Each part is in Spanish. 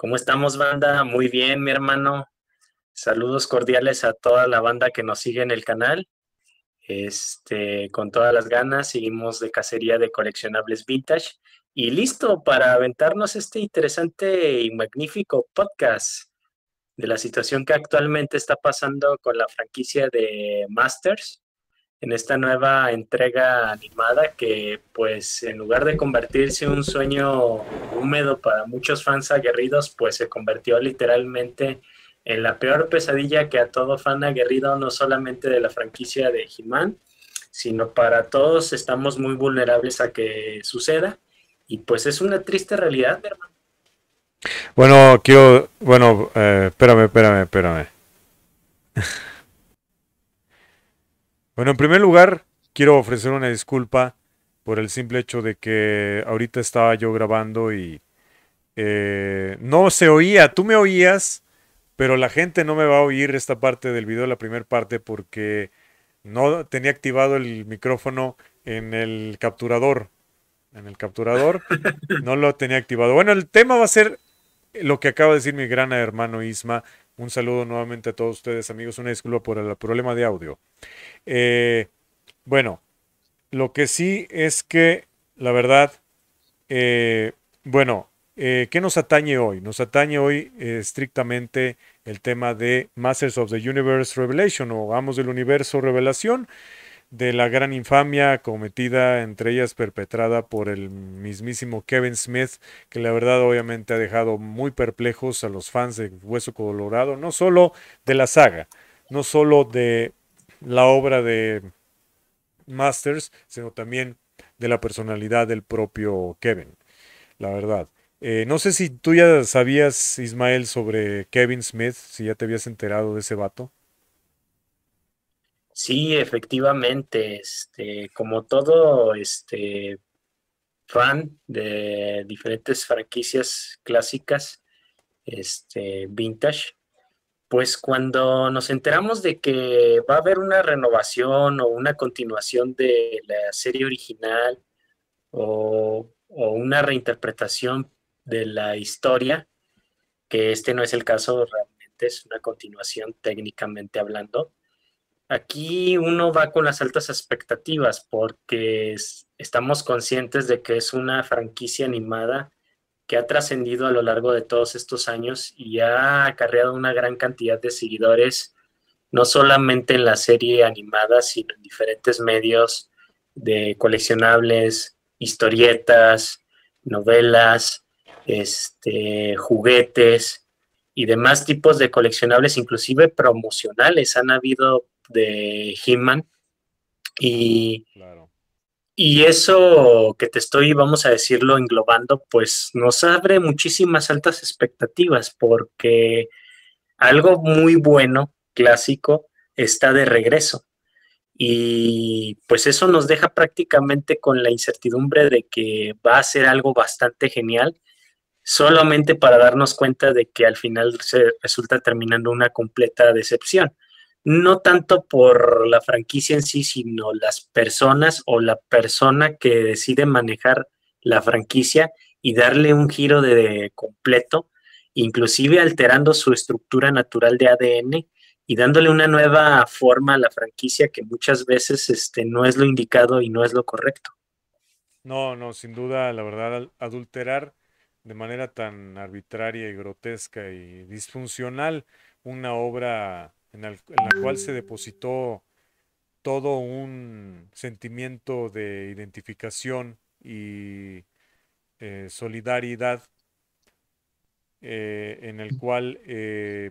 ¿Cómo estamos, banda? Muy bien, mi hermano. Saludos cordiales a toda la banda que nos sigue en el canal. Con todas las ganas, seguimos de cacería de coleccionables vintage y listo para aventarnos este interesante y magnífico podcast de la situación que actualmente está pasando con la franquicia de Masters en esta nueva entrega animada que pues en lugar de convertirse en un sueño húmedo para muchos fans aguerridos, pues se convirtió literalmente en la peor pesadilla que a todo fan aguerrido, no solamente de la franquicia de He-Man, sino para todos estamos muy vulnerables a que suceda y pues es una triste realidad, hermano. Espérame. Bueno, en primer lugar, quiero ofrecer una disculpa por el simple hecho de que ahorita estaba yo grabando y no se oía, tú me oías, pero la gente no me va a oír esta parte del video, la primera parte, porque no tenía activado el micrófono en el capturador. En el capturador no lo tenía activado. Bueno, el tema va a ser lo que acaba de decir mi gran hermano Isma. Un saludo nuevamente a todos ustedes, amigos. Una disculpa por el problema de audio. Eh, bueno, lo que sí es que, la verdad, eh, bueno, ¿qué nos atañe hoy? Nos atañe hoy estrictamente el tema de Masters of the Universe Revelation o Amos del Universo Revelación de la gran infamia cometida, entre ellas perpetrada por el mismísimo Kevin Smith, que la verdad obviamente ha dejado muy perplejos a los fans de Hueso Colorado, no solo de la saga, no solo de la obra de Masters, sino también de la personalidad del propio Kevin, la verdad. No sé si tú ya sabías, Ismael, sobre Kevin Smith, si ya te habías enterado de ese vato. Sí, efectivamente, como todo fan de diferentes franquicias clásicas, vintage, pues cuando nos enteramos de que va a haber una renovación o una continuación de la serie original o una reinterpretación de la historia, que este no es el caso, realmente es una continuación técnicamente hablando. Aquí uno va con las altas expectativas porque estamos conscientes de que es una franquicia animada que ha trascendido a lo largo de todos estos años y ha acarreado una gran cantidad de seguidores, no solamente en la serie animada, sino en diferentes medios de coleccionables, historietas, novelas, juguetes y demás tipos de coleccionables, inclusive promocionales, han habido de He-Man y Claro. y eso que te estoy, vamos a decirlo, englobando, pues nos abre muchísimas altas expectativas porque algo muy bueno, clásico, está de regreso. Y pues eso nos deja prácticamente con la incertidumbre de que va a ser algo bastante genial, solamente para darnos cuenta de que al final se resulta terminando una completa decepción. No tanto por la franquicia en sí, sino las personas o la persona que decide manejar la franquicia y darle un giro de completo, inclusive alterando su estructura natural de ADN y dándole una nueva forma a la franquicia que muchas veces no es lo indicado y no es lo correcto. No, no, sin duda, la verdad, adulterar de manera tan arbitraria y grotesca y disfuncional una obra en la cual se depositó todo un sentimiento de identificación y solidaridad, en el cual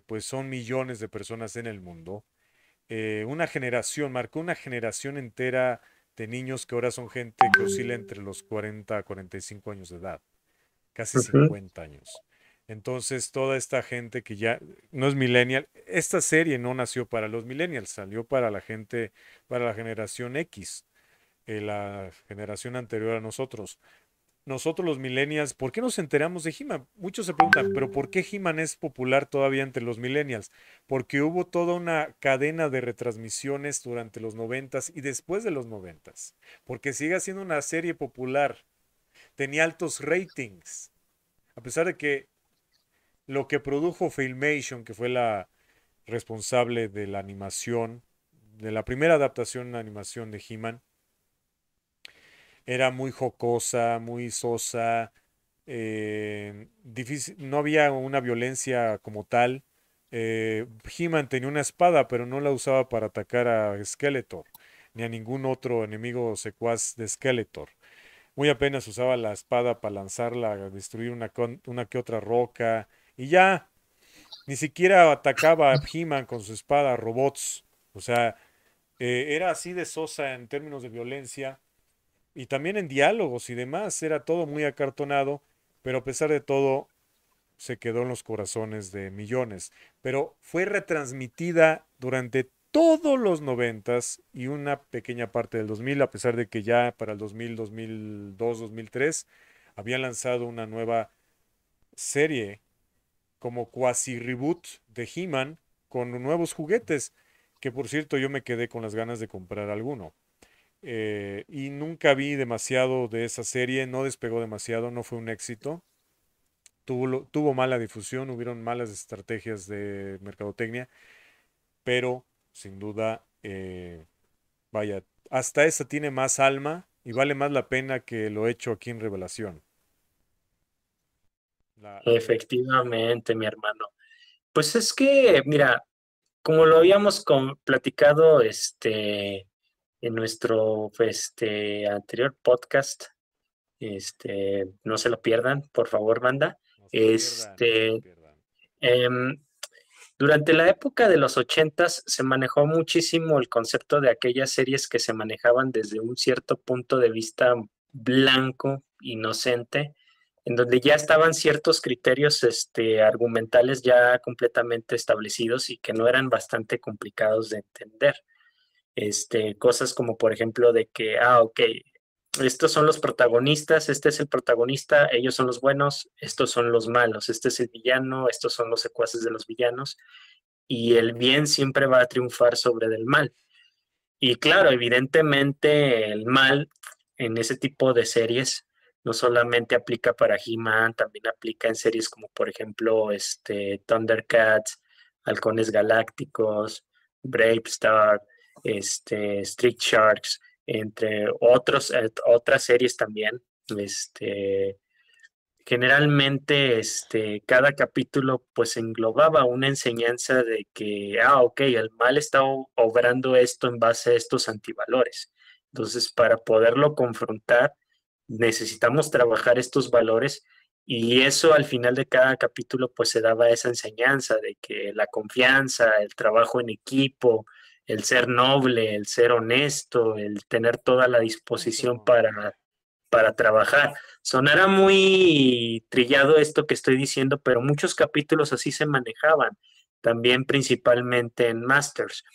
pues son millones de personas en el mundo. Una generación, marcó una generación entera de niños que ahora son gente que oscila entre los 40 a 45 años de edad, casi Ujú. 50 años. Entonces, toda esta gente que ya no es millennial, esta serie no nació para los millennials, salió para la gente, para la generación X, la generación anterior a nosotros. Nosotros los millennials, ¿por qué nos enteramos de He-Man? Muchos se preguntan, pero ¿por qué He-Man es popular todavía entre los millennials? Porque hubo toda una cadena de retransmisiones durante los noventas y después de los noventas. Porque sigue siendo una serie popular. Tenía altos ratings. A pesar de que lo que produjo Filmation, que fue la responsable de la animación, de la primera adaptación en animación de He-Man, era muy jocosa, muy sosa, difícil, no había una violencia como tal. He-Man tenía una espada, pero no la usaba para atacar a Skeletor, ni a ningún otro enemigo secuaz de Skeletor. Muy apenas usaba la espada para lanzarla, destruir una que otra roca, y ya, ni siquiera atacaba a He-Man con su espada, robots. O sea, era así de sosa en términos de violencia y también en diálogos y demás. Era todo muy acartonado, pero a pesar de todo se quedó en los corazones de millones. Pero fue retransmitida durante todos los noventas y una pequeña parte del 2000, a pesar de que ya para el 2000, 2002, 2003 habían lanzado una nueva serie como cuasi reboot de He-Man con nuevos juguetes, que por cierto yo me quedé con las ganas de comprar alguno. Y nunca vi demasiado de esa serie, no despegó demasiado, no fue un éxito. Tuvo mala difusión, hubieron malas estrategias de mercadotecnia, pero sin duda, vaya, hasta esa tiene más alma y vale más la pena que lo hecho aquí en Revelación. La Efectivamente, mi hermano. Pues es que, mira, como lo habíamos platicado en nuestro anterior podcast, no se lo pierdan, por favor, banda. no se lo pierdan, no se lo Este, pierdan. em, Durante la época de los ochentas se manejó muchísimo el concepto de aquellas series que se manejaban desde un cierto punto de vista blanco, inocente, en donde ya estaban ciertos criterios argumentales ya completamente establecidos y que no eran bastante complicados de entender. Cosas como por ejemplo de que, ok, estos son los protagonistas, este es el protagonista, ellos son los buenos, estos son los malos, este es el villano, estos son los secuaces de los villanos y el bien siempre va a triunfar sobre el mal. Y claro, evidentemente el mal en ese tipo de series no solamente aplica para He-Man, también aplica en series como por ejemplo Thundercats, Halcones Galácticos, Brave Star, Street Sharks, entre otras series también. Este, Generalmente, cada capítulo pues englobaba una enseñanza de que, ok, el mal está obrando esto en base a estos antivalores. Entonces, para poderlo confrontar, necesitamos trabajar estos valores y eso al final de cada capítulo pues se daba esa enseñanza de que la confianza, el trabajo en equipo, el ser noble, el ser honesto, el tener toda la disposición Punto. para trabajar. Sonará muy trillado esto que estoy diciendo, pero muchos capítulos así se manejaban, también principalmente en Masters.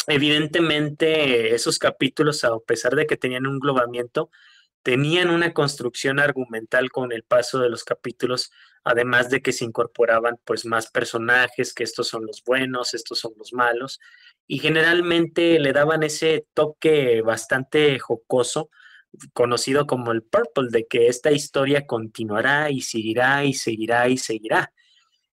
Evidentemente, esos capítulos, a pesar de que tenían un englobamiento, tenían una construcción argumental con el paso de los capítulos, además de que se incorporaban pues más personajes, que estos son los buenos, estos son los malos, y generalmente le daban ese toque bastante jocoso conocido como el Purple, de que esta historia continuará y seguirá y seguirá y seguirá,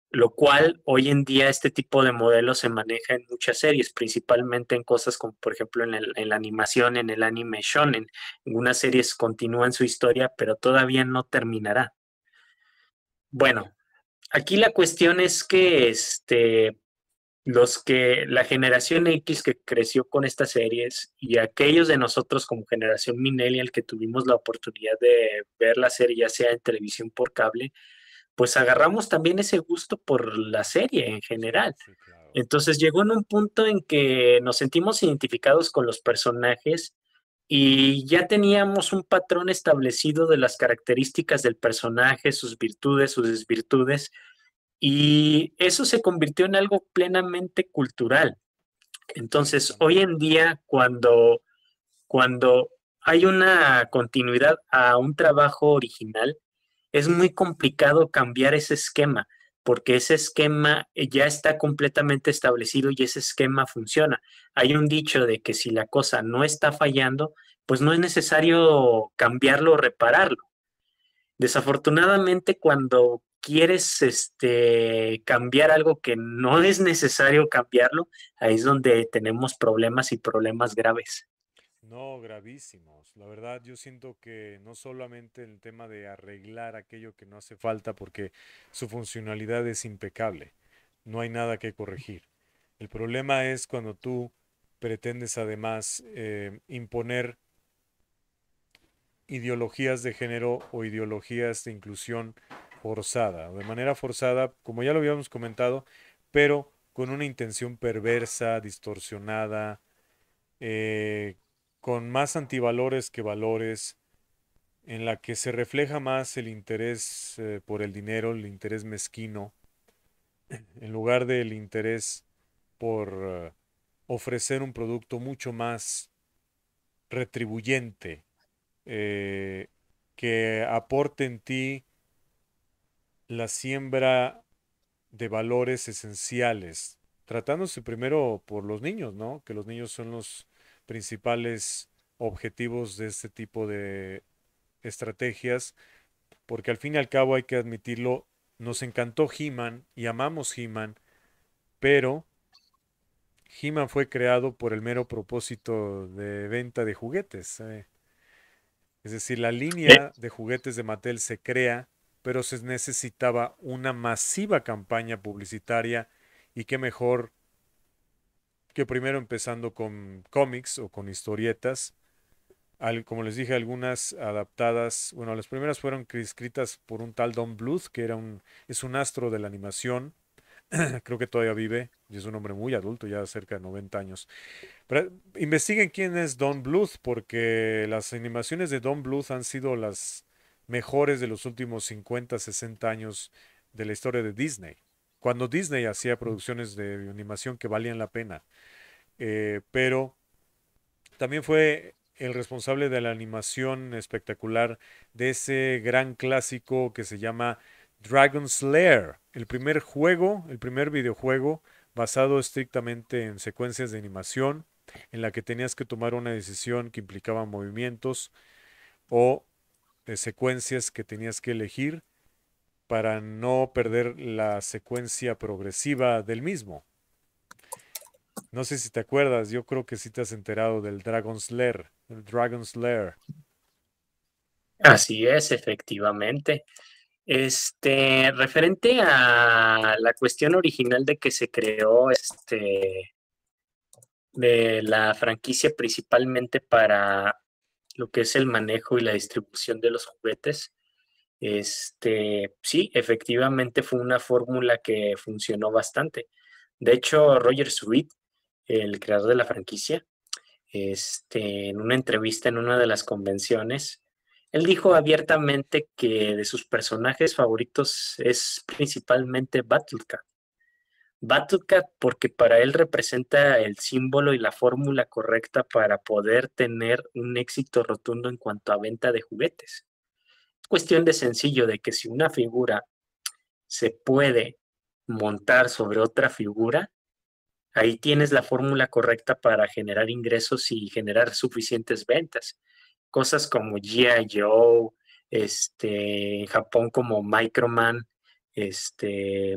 lo cual hoy en día este tipo de modelo se maneja en muchas series, principalmente en cosas como por ejemplo en la animación, en el anime shonen. Algunas series continúan su historia, pero todavía no terminará. Bueno, aquí la cuestión es que la generación X que creció con estas series y aquellos de nosotros como generación millennial que tuvimos la oportunidad de ver la serie ya sea en televisión por cable, pues agarramos también ese gusto por la serie en Sí, general. sí, claro. Entonces llegó en un punto en que nos sentimos identificados con los personajes y ya teníamos un patrón establecido de las características del personaje, sus virtudes, sus desvirtudes, y eso se convirtió en algo plenamente cultural. Entonces, hoy Exactamente. en día, cuando hay una continuidad a un trabajo original, es muy complicado cambiar ese esquema, porque ese esquema ya está completamente establecido y ese esquema funciona. Hay un dicho de que si la cosa no está fallando, pues no es necesario cambiarlo o repararlo. Desafortunadamente, cuando quieres cambiar algo que no es necesario cambiarlo, ahí es donde tenemos problemas y problemas graves. No, gravísimos. La verdad, yo siento que no solamente el tema de arreglar aquello que no hace falta, porque su funcionalidad es impecable, no hay nada que corregir. El problema es cuando tú pretendes además imponer ideologías de género o ideologías de inclusión forzada, o de manera forzada, como ya lo habíamos comentado, pero con una intención perversa, distorsionada, eh, con más antivalores que valores, en la que se refleja más el interés por el dinero, el interés mezquino, en lugar del interés por ofrecer un producto mucho más retribuyente, eh, que aporte en ti la siembra de valores esenciales, tratándose primero por los niños, ¿no? Que los niños son los principales objetivos de este tipo de estrategias, porque al fin y al cabo hay que admitirlo, nos encantó He-Man y amamos He-Man, pero He-Man fue creado por el mero propósito de venta de juguetes. Es decir, la Eh, línea de juguetes de Mattel se crea, pero se necesitaba una masiva campaña publicitaria y qué mejor que primero empezando con cómics o con historietas. Como les dije, algunas adaptadas, bueno, las primeras fueron escritas por un tal Don Bluth, que es un astro de la animación, creo que todavía vive, y es un hombre muy adulto, ya cerca de 90 años. Pero investiguen quién es Don Bluth, porque las animaciones de Don Bluth han sido las mejores de los últimos 50, 60 años de la historia de Disney. Cuando Disney hacía producciones de animación que valían la pena. Pero también fue el responsable de la animación espectacular de ese gran clásico que se llama Dragon's Lair, el primer juego, el primer videojuego basado estrictamente en secuencias de animación, en la que tenías que tomar una decisión que implicaba movimientos o secuencias que tenías que elegir para no perder la secuencia progresiva del mismo. No sé si te acuerdas, yo creo que sí te has enterado del Dragon's Lair, el Dragon's Lair. Así es, efectivamente. Referente a la cuestión original de que se creó de la franquicia principalmente para lo que es el manejo y la distribución de los juguetes, sí, efectivamente fue una fórmula que funcionó bastante. De hecho, Roger Sweet, el creador de la franquicia, en una entrevista en una de las convenciones, él dijo abiertamente que de sus personajes favoritos es principalmente Battlecat. Battlecat porque para él representa el símbolo y la fórmula correcta para poder tener un éxito rotundo en cuanto a venta de juguetes. Es cuestión de sencillo de que si una figura se puede montar sobre otra figura, ahí tienes la fórmula correcta para generar ingresos y generar suficientes ventas. Cosas como G.I. Joe, en Japón como Microman,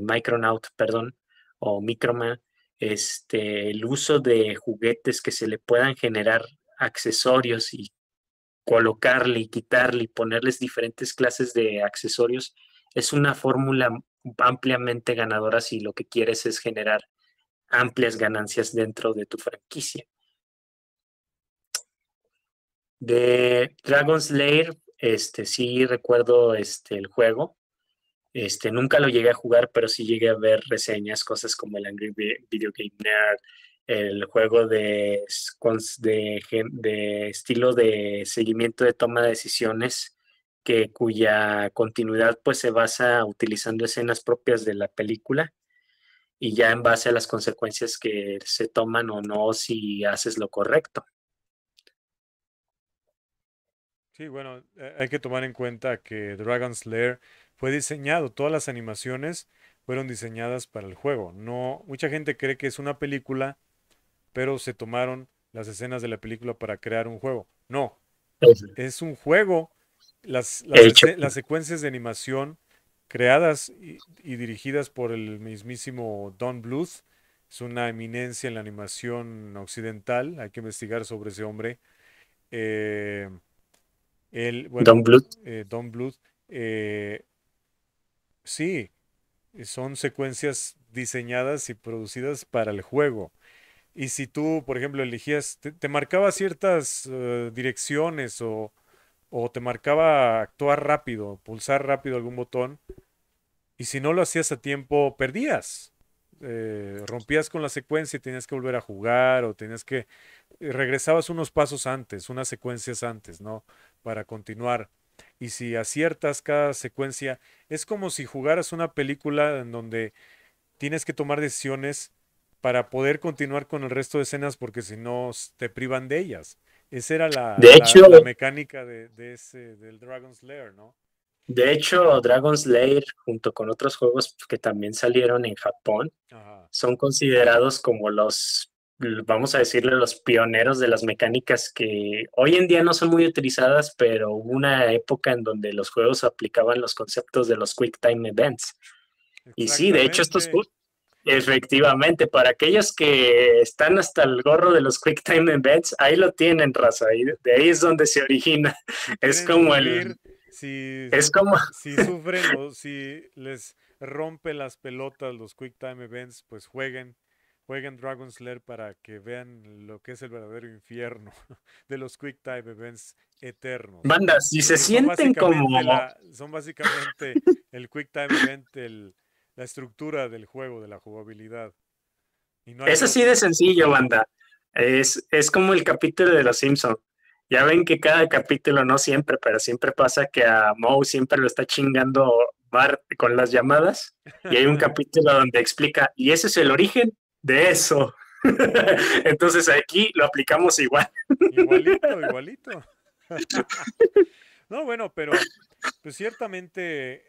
Micronaut, perdón, o Microman, el uso de juguetes que se le puedan generar accesorios y colocarle y quitarle y ponerles diferentes clases de accesorios es una fórmula ampliamente ganadora si lo que quieres es generar amplias ganancias dentro de tu franquicia. De Dragon's Lair, sí recuerdo el juego. Nunca lo llegué a jugar, pero sí llegué a ver reseñas, cosas como el Angry Video Game Nerd, el juego de estilo de seguimiento de toma de decisiones, cuya continuidad pues se basa utilizando escenas propias de la película y ya en base a las consecuencias que se toman o no si haces lo correcto. Sí, bueno, hay que tomar en cuenta que Dragon's Lair fue diseñado, todas las animaciones fueron diseñadas para el juego. No, mucha gente cree que es una película, pero se tomaron las escenas de la película para crear un juego. No, Es es un juego. hecho. Las secuencias de animación creadas y dirigidas por el mismísimo Don Bluth. Es una eminencia en la animación occidental, hay que investigar sobre ese hombre. Eh, Don bueno, Bluth. Don Bluth, eh, sí, son secuencias diseñadas y producidas para el juego. Y si tú, por ejemplo, elegías, te marcaba ciertas direcciones o te marcaba actuar rápido, pulsar rápido algún botón, y si no lo hacías a tiempo, perdías. Rompías con la secuencia y tenías que volver a jugar o tenías que... regresabas unos pasos antes, unas secuencias antes, ¿no? Para continuar. Y si aciertas cada secuencia, es como si jugaras una película en donde tienes que tomar decisiones para poder continuar con el resto de escenas porque si no te privan de ellas. Esa era De hecho, la mecánica del Dragon's Lair, ¿no? Dragon Slayer, junto con otros juegos que también salieron en Japón, Ajá. son considerados como vamos a decirle, los pioneros de las mecánicas que hoy en día no son muy utilizadas, pero hubo una época en donde los juegos aplicaban los conceptos de los Quick Time Events. Y sí, de hecho, Exactamente. efectivamente, para aquellos que están hasta el gorro de los Quick Time Events, ahí lo tienen, raza, y de ahí es donde se origina. Si Es quieren como sufrir, si, es como, si sufren o si les rompe las pelotas los Quick Time Events, pues jueguen Dragon's Lair para que vean lo que es el verdadero infierno de los Quick Time Events eternos. bandas, si se Que son sienten como, básicamente son básicamente el Quick Time Event, la estructura del juego, de la jugabilidad. Y no hay es de así de otra. sencillo, banda. Es como el capítulo de Los Simpson. Ya ven que cada capítulo, no siempre, pero siempre pasa que a Moe siempre lo está chingando Bart con las llamadas. Y hay un capítulo donde explica, y ese es el origen de eso. Entonces aquí lo aplicamos igual. Igualito, igualito. No, bueno, pero pues ciertamente,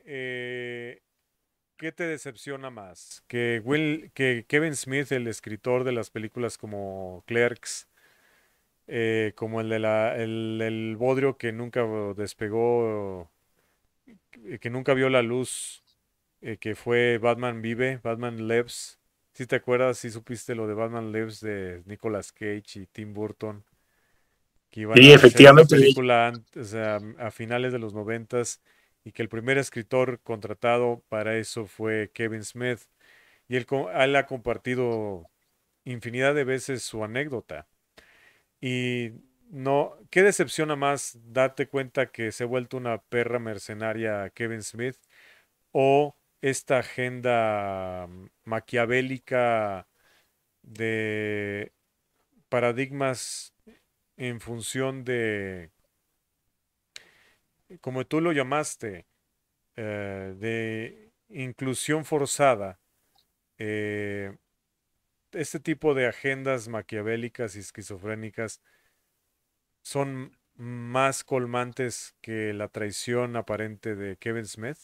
¿qué te decepciona más? Que Kevin Smith, el escritor de las películas como Clerks, como el bodrio que nunca despegó, que nunca vio la luz, que fue Batman Vive, Batman Lives. ¿Sí te acuerdas? ¿Sí supiste lo de Batman Lives de Nicolas Cage y Tim Burton? Que iban Sí, a hacer esta efectivamente. película antes, a finales de los noventas y que el primer escritor contratado para eso fue Kevin Smith y él ha compartido infinidad de veces su anécdota y no, ¿qué decepciona más darte cuenta que se ha vuelto una perra mercenaria Kevin Smith o esta agenda maquiavélica de paradigmas en función de, como tú lo llamaste, de inclusión forzada, eh, este tipo de agendas maquiavélicas y esquizofrénicas son más colmantes que la traición aparente de Kevin Smith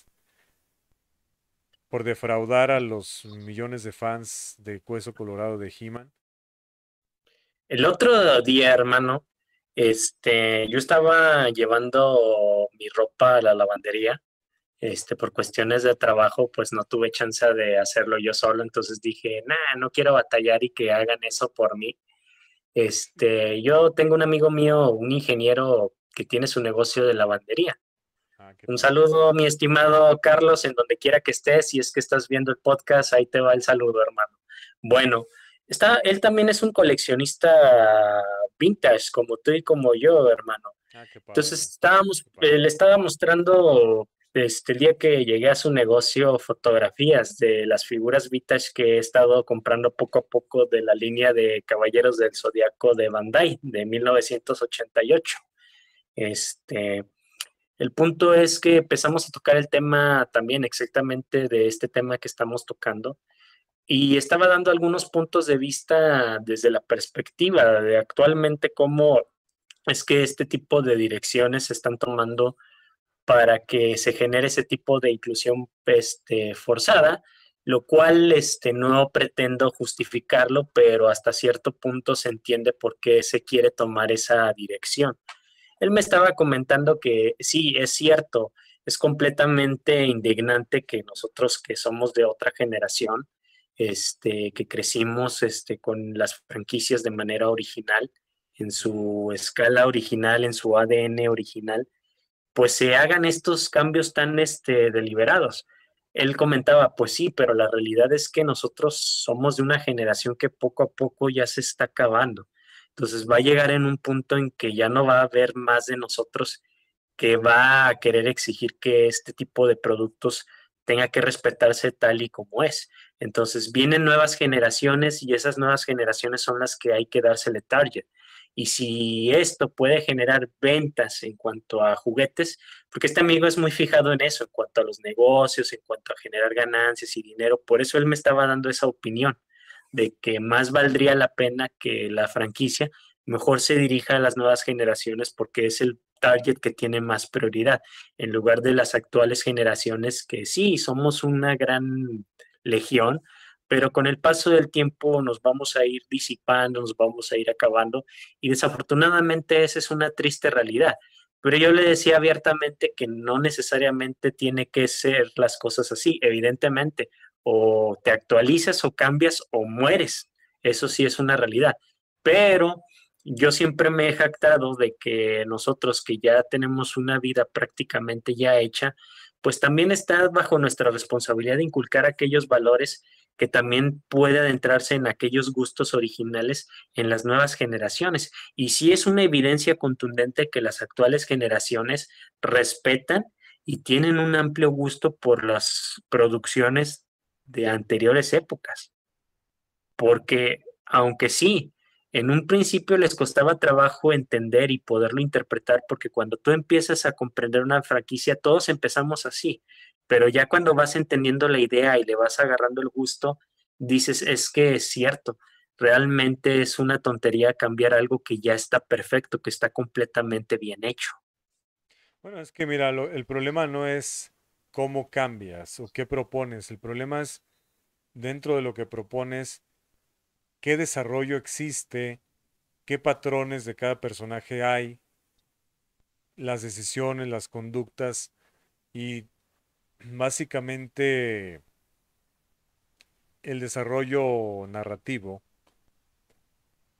por defraudar a los millones de fans de Hueso Colorado de He-Man. El otro día, hermano, yo estaba llevando mi ropa a la lavandería. Por cuestiones de trabajo, pues no tuve chance de hacerlo yo solo, entonces dije, nah, no quiero batallar y que hagan eso por mí. Yo tengo un amigo mío, un ingeniero que tiene su negocio de lavandería. Ah, qué Un padre. saludo, mi estimado Carlos, en donde quiera que estés, si es que estás viendo el podcast, ahí te va el saludo, hermano. Bueno, él también es un coleccionista vintage, como tú y como yo, hermano. Ah, qué padre. Entonces Qué le padre. estaba mostrando el día que llegué a su negocio fotografías de las figuras vintage que he estado comprando poco a poco de la línea de Caballeros del Zodiaco de Bandai de 1988. Este, el punto es que empezamos a tocar el tema también exactamente de este tema que estamos tocando y estaba dando algunos puntos de vista desde la perspectiva de actualmente cómo es que este tipo de direcciones se están tomando para que se genere ese tipo de inclusión forzada, lo cual no pretendo justificarlo, pero hasta cierto punto se entiende por qué se quiere tomar esa dirección. Él me estaba comentando que sí, es cierto, Es completamente indignante que nosotros que somos de otra generación, que crecimos con las franquicias de manera original, en su escala original, en su ADN original, pues se hagan estos cambios tan deliberados. Él comentaba, pues sí, pero la realidad es que nosotros somos de una generación que poco a poco ya se está acabando. Entonces va a llegar en un punto en que ya no va a haber más de nosotros que va a querer exigir que este tipo de productos tenga que respetarse tal y como es. Entonces vienen nuevas generaciones y esas nuevas generaciones son las que hay que dársele target. Y si esto puede generar ventas en cuanto a juguetes, porque este amigo es muy fijado en eso, en cuanto a los negocios, en cuanto a generar ganancias y dinero, por eso él me estaba dando esa opinión de que más valdría la pena que la franquicia mejor se dirija a las nuevas generaciones porque es el target que tiene más prioridad, en lugar de las actuales generaciones que sí, somos una gran legión, pero con el paso del tiempo nos vamos a ir disipando, nos vamos a ir acabando y desafortunadamente esa es una triste realidad. Pero yo le decía abiertamente que no necesariamente tiene que ser las cosas así, evidentemente, o te actualizas o cambias o mueres, eso sí es una realidad, pero yo siempre me he jactado de que nosotros que ya tenemos una vida prácticamente ya hecha, pues también está bajo nuestra responsabilidad de inculcar aquellos valores que también puede adentrarse en aquellos gustos originales en las nuevas generaciones. Y sí es una evidencia contundente que las actuales generaciones respetan y tienen un amplio gusto por las producciones de anteriores épocas, porque aunque sí, en un principio les costaba trabajo entender y poderlo interpretar, porque cuando tú empiezas a comprender una franquicia, todos empezamos así, pero ya cuando vas entendiendo la idea y le vas agarrando el gusto, dices, es que es cierto, realmente es una tontería cambiar algo que ya está perfecto, que está completamente bien hecho. Bueno, es que mira, el problema no es cómo cambias o qué propones. El problema es dentro de lo que propones, qué desarrollo existe, qué patrones de cada personaje hay, las decisiones, las conductas y básicamente el desarrollo narrativo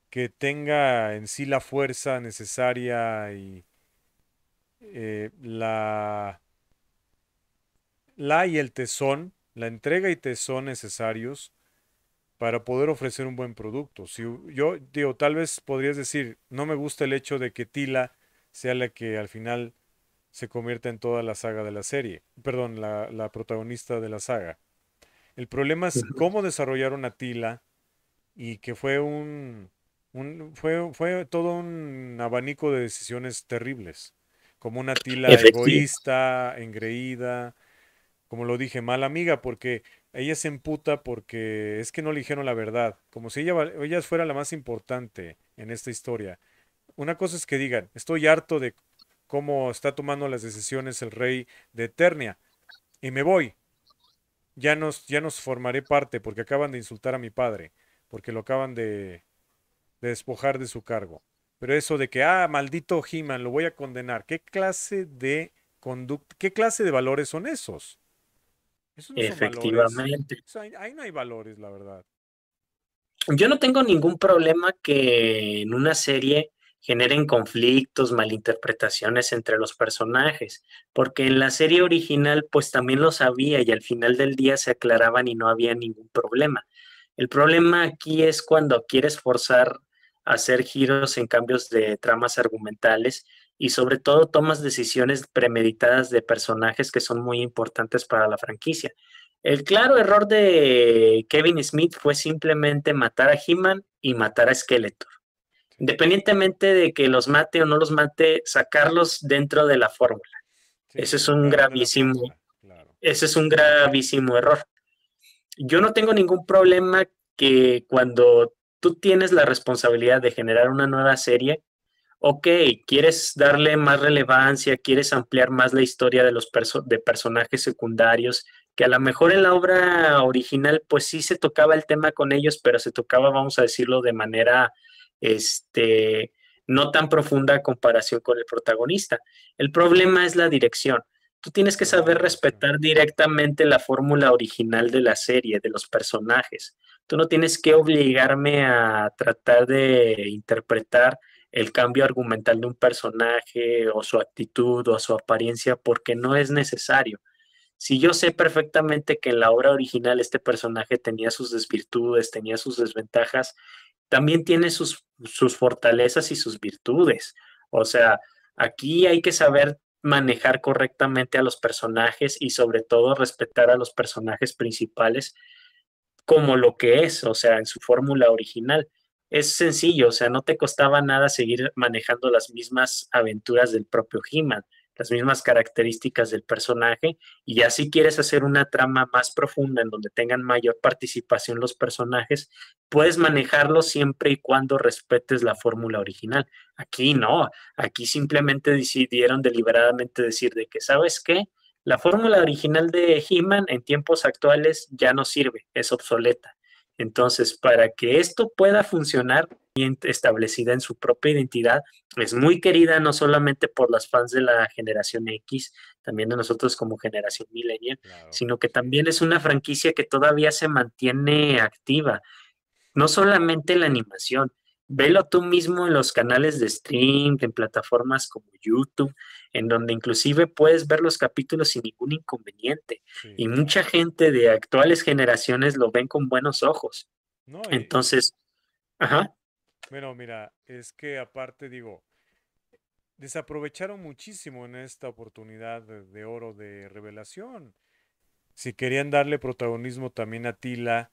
que tenga en sí la fuerza necesaria y la y el tesón, la entrega y tesón necesarios para poder ofrecer un buen producto. Si yo digo, tal vez podrías decir, no me gusta el hecho de que Tila sea la que al final se convierta en toda la saga de la serie, perdón, la protagonista de la saga. El problema es cómo desarrollaron a Tila y que fue fue todo un abanico de decisiones terribles, como una Tila Efectivo. egoísta, engreída, como lo dije, mala amiga, porque ella se emputa porque es que no le dijeron la verdad, como si ella fuera la más importante en esta historia. Una cosa es que digan, estoy harto de cómo está tomando las decisiones el rey de Eternia y me voy. Ya nos formaré parte porque acaban de insultar a mi padre, porque lo acaban de despojar de su cargo. Pero eso de que, maldito He-Man, lo voy a condenar. ¿Qué clase de conducta, qué clase de valores son esos? Esos no son valores. Efectivamente. O sea, ahí no hay valores, la verdad. Yo no tengo ningún problema que en una serie generen conflictos, malinterpretaciones entre los personajes, porque en la serie original pues también lo sabía y al final del día se aclaraban y no había ningún problema. El problema aquí es cuando quieres forzar a hacer giros en cambios de tramas argumentales y sobre todo tomas decisiones premeditadas de personajes que son muy importantes para la franquicia. El claro error de Kevin Smith fue simplemente matar a He-Man y matar a Skeletor. Sí, Independientemente de que los mate o no los mate, sacarlos dentro de la fórmula. Ese sí, es un sacarlos de la gravísimo, fórmula, claro. ese es un gravísimo error. Yo no tengo ningún problema que cuando tú tienes la responsabilidad de generar una nueva serie, ok, quieres darle más relevancia, quieres ampliar más la historia de los de personajes secundarios, que a lo mejor en la obra original pues sí se tocaba el tema con ellos, pero se tocaba, vamos a decirlo, de manera este no tan profunda a comparación con el protagonista. El problema es la dirección. Tú tienes que saber Oh, sí. respetar directamente la fórmula original de la serie, de los personajes. Tú no tienes que obligarme a tratar de interpretar el cambio argumental de un personaje o su actitud o su apariencia porque no es necesario. Si yo sé perfectamente que en la obra original este personaje tenía sus desvirtudes, tenía sus desventajas, también tiene sus fortalezas y sus virtudes. O sea, aquí hay que saber manejar correctamente a los personajes y sobre todo respetar a los personajes principales como lo que es, o sea, en su fórmula original. Es sencillo, o sea, no te costaba nada seguir manejando las mismas aventuras del propio He-Man, las mismas características del personaje, y ya si quieres hacer una trama más profunda en donde tengan mayor participación los personajes, puedes manejarlo siempre y cuando respetes la fórmula original. Aquí no, aquí simplemente decidieron deliberadamente decir de que, ¿sabes qué? La fórmula original de He-Man en tiempos actuales ya no sirve, es obsoleta. Entonces, para que esto pueda funcionar bien establecida en su propia identidad, es muy querida no solamente por los fans de la generación X, también de nosotros como generación millennial, Claro, sino que sí. también es una franquicia que todavía se mantiene activa. No solamente la animación, velo tú mismo en los canales de stream, en plataformas como YouTube, en donde inclusive puedes ver los capítulos sin ningún inconveniente. Sí, Y mucha claro. gente de actuales generaciones lo ven con buenos ojos. No, Entonces, ajá, bueno, mira, es que aparte digo, desaprovecharon muchísimo en esta oportunidad de oro de revelación. Si querían darle protagonismo también a Tila,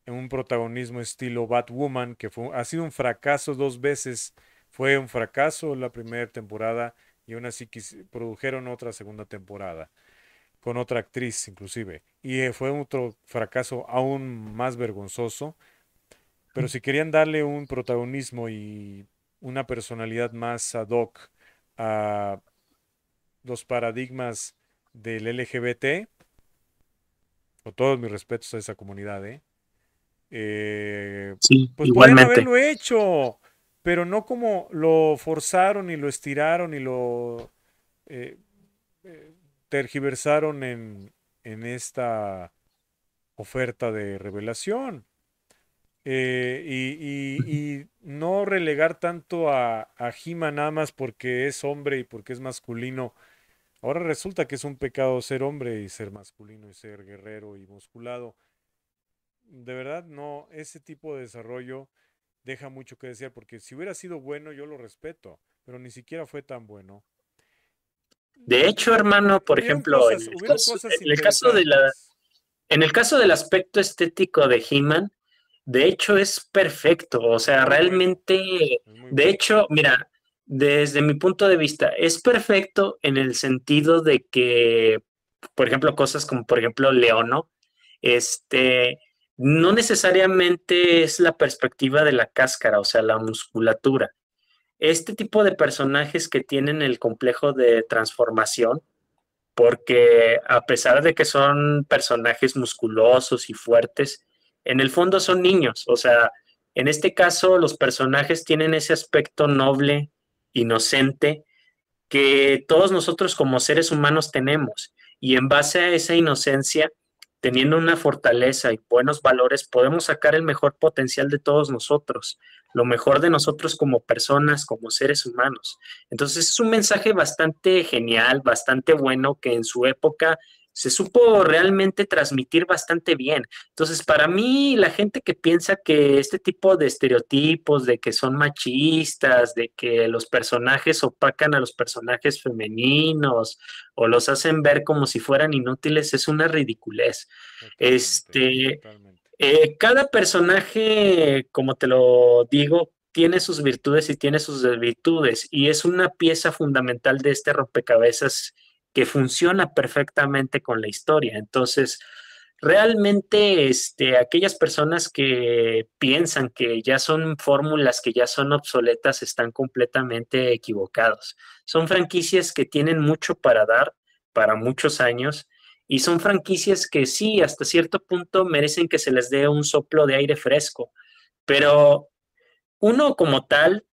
en un protagonismo estilo Batwoman, que ha sido un fracaso dos veces. Fue un fracaso la primera temporada y aún así produjeron otra segunda temporada, con otra actriz inclusive. Y fue otro fracaso aún más vergonzoso. Pero si querían darle un protagonismo y una personalidad más ad hoc a los paradigmas del LGBT, con todos mis respetos a esa comunidad, sí, pues podían igualmente. haberlo hecho, pero no como lo forzaron y lo estiraron y lo eh, eh, tergiversaron en esta oferta de revelación. Y no relegar tanto a He-Man nada más porque es hombre y porque es masculino. Ahora resulta que es un pecado ser hombre y ser masculino y ser guerrero y musculado. De verdad, no, ese tipo de desarrollo deja mucho que desear porque si hubiera sido bueno yo lo respeto, pero ni siquiera fue tan bueno. De hecho, hermano, por ejemplo, Hubieron cosas en el caso de la, interesantes. en el caso del aspecto estético de He-Man, de hecho es perfecto, o Es sea, muy bueno, realmente, es muy de bueno. hecho, mira, desde mi punto de vista, es perfecto en el sentido de que, por ejemplo, cosas como, por ejemplo, Leono, este, no necesariamente es la perspectiva de la cáscara, o sea, la musculatura. Este tipo de personajes que tienen el complejo de transformación, porque a pesar de que son personajes musculosos y fuertes, en el fondo son niños. O sea, en este caso los personajes tienen ese aspecto noble, inocente, que todos nosotros como seres humanos tenemos. Y en base a esa inocencia, teniendo una fortaleza y buenos valores, podemos sacar el mejor potencial de todos nosotros, lo mejor de nosotros como personas, como seres humanos. Entonces es un mensaje bastante genial, bastante bueno, que en su época se supo realmente transmitir bastante bien. Entonces, para mí, la gente que piensa que este tipo de estereotipos, de que son machistas, de que los personajes opacan a los personajes femeninos o los hacen ver como si fueran inútiles, es una ridiculez. Totalmente, Este, totalmente. cada personaje, como te lo digo, tiene sus virtudes y tiene sus desvirtudes, y es una pieza fundamental de este rompecabezas que funciona perfectamente con la historia. Entonces, realmente, aquellas personas que piensan que ya son fórmulas que ya son obsoletas están completamente equivocados. Son franquicias que tienen mucho para dar para muchos años y son franquicias que sí, hasta cierto punto merecen que se les dé un soplo de aire fresco, pero uno como tal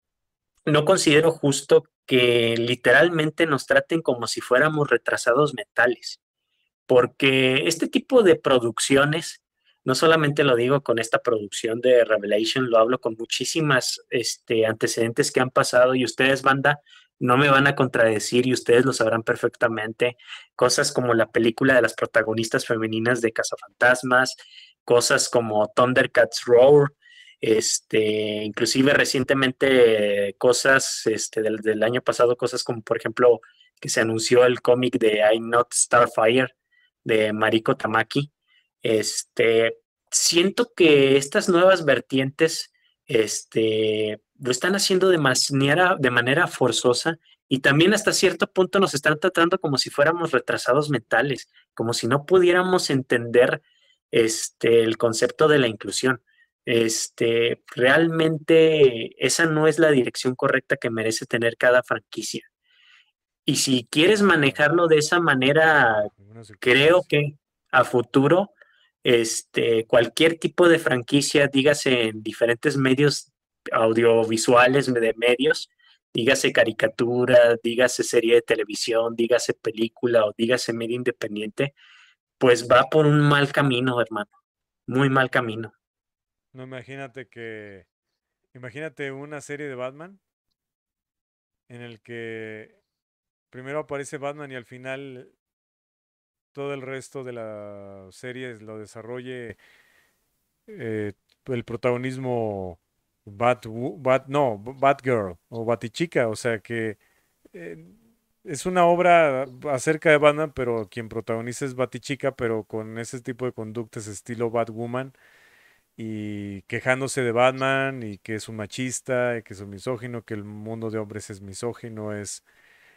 no considero justo que literalmente nos traten como si fuéramos retrasados mentales, porque este tipo de producciones, no solamente lo digo con esta producción de Revelation, lo hablo con muchísimas antecedentes que han pasado y ustedes, banda, no me van a contradecir y ustedes lo sabrán perfectamente. Cosas como la película de las protagonistas femeninas de Cazafantasmas, cosas como Thundercats Roar, inclusive recientemente cosas del año pasado, cosas como por ejemplo que se anunció el cómic de I'm Not Starfire de Mariko Tamaki. Siento que estas nuevas vertientes lo están haciendo de manera forzosa y también hasta cierto punto nos están tratando como si fuéramos retrasados mentales, como si no pudiéramos entender el concepto de la inclusión. Realmente esa no es la dirección correcta que merece tener cada franquicia. Y si quieres manejarlo de esa manera, Algunas creo circunstancias. que a futuro, cualquier tipo de franquicia, dígase en diferentes medios audiovisuales de medios, dígase caricatura, dígase serie de televisión, dígase película o dígase medio independiente, pues va por un mal camino, hermano, muy mal camino. No, imagínate una serie de Batman en el que primero aparece Batman y al final todo el resto de la serie lo desarrolle eh, el protagonismo Batgirl o Batichica, o sea que eh, es una obra acerca de Batman, pero quien protagoniza es Batichica, pero con ese tipo de conductas estilo Batwoman y quejándose de Batman y que es un machista, y que es un misógino, que el mundo de hombres es misógino, es